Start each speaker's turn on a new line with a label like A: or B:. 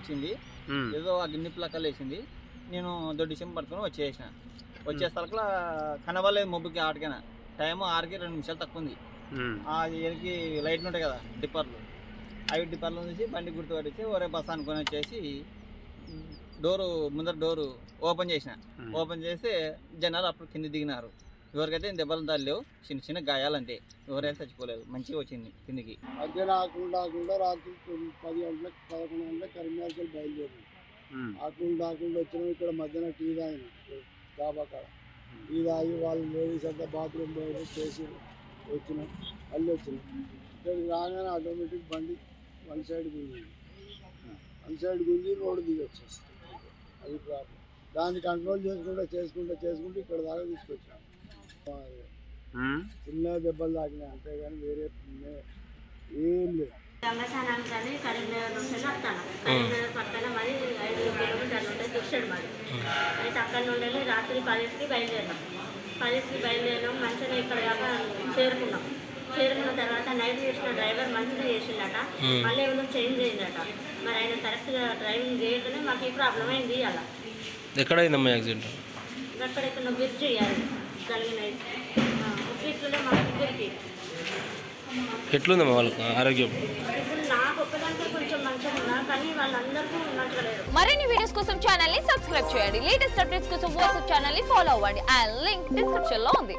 A: వచ్చింది, ఏదో ఆ గిన్నె ప్లక్కలు వేసింది. నేను దొడ్డి చెంబు పట్టుకొని వచ్చేసరికి కనబడలేదు మబ్బుకి. ఆటకైనా టైం 6కి 2 నిమిషాలు తక్కువ ఉంది. ఎనికి లైట్లు ఉంటాయి కదా డిప్పర్లు, అవి డిప్పర్లు చూసి బండి గుర్తుపట్టేసి ఒరే బస్ అనుకొని వచ్చేసి ముందర డోరు ఓపెన్ చేస్తే జనాలు అప్పుడు కింద దిగినారు. ఎవరికైతే దెబ్బలు తల్లేవు, చిన్న చిన్న గాయాలంతే, ఎవరైతే చచ్చిపోలేదు. మంచిగా వచ్చింది కిందికి.
B: మధ్యాహ్నం ఆకుండా రాత్రి 10 గంటలకు 11 గంటలకు కరీంనగర్కి బయలుదేరాం. ఆకుండా వచ్చినాం. ఇక్కడ మధ్యాహ్నం టీ తాగిన డాబా కాడ టీ తాగి వాళ్ళు లేడీస్ అంతా బాత్రూమ్ పోయి చేసి వచ్చినాం. మళ్ళీ వచ్చినాం. ఇక్కడికి రాగానే ఆటోమేటిక్ బండి వన్ సైడ్ గుంజి రోడ్డు దిగి వచ్చేసి అది ప్రాబ్లం. దాన్ని కంట్రోల్ చేసుకుంటూ ఇక్కడ దాకా తీసుకొచ్చాం. చిన్న దెబ్బలు తాకినాయి అంతేగాని వేరే ఏం లేదు.
C: దొంగతనానికి కరీంనగర్ నుంచి వస్తాను. కరీంనగర్ పక్కన మరి 5 కిలోమీటర్లు ఉంటుంది దిక్షడు మరి. అయితే అక్కడ నుండి రాత్రి 10కి బయలుదేరాం. మంచిగా ఇక్కడ దాకా చేరుకున్న తర్వాత నైట్ చేసిన డ్రైవర్ మంచిగా చేసిందట. మళ్ళీ ఏమైనా చేంజ్ అయిందట. మరి ఆయన కరెక్ట్గా డ్రైవింగ్ చేయకనే మాకు ఈ ప్రాబ్లం అయింది. అలా
D: ఎక్కడైందమ్మా యాక్సిడెంట్?
C: అక్కడెక్కడ బ్రిడ్జ్ చేయాలి కలిగినాయి. ఇట్లనే మా దగ్గరికి
D: ఎట్లుందమ్మా వాళ్ళకి ఆరోగ్యం?
C: ఇప్పుడు నాకు ఒక్కదానికే కొంచెం మంచిగా ఉన్నా, కానీ వాళ్ళందరికీ మంచిగా లేరు.
E: మరిన్ని వీడియోస్ కోసం ఛానల్ ని సబ్స్క్రైబ్ చేయండి. లేటెస్ట్ అప్డేట్స్ కోసం వాట్సాప్ ఛానల్ ని ఫాలో అవ్వండి. ఆ లింక్ డిస్క్రిప్షన్ లో ఉంది.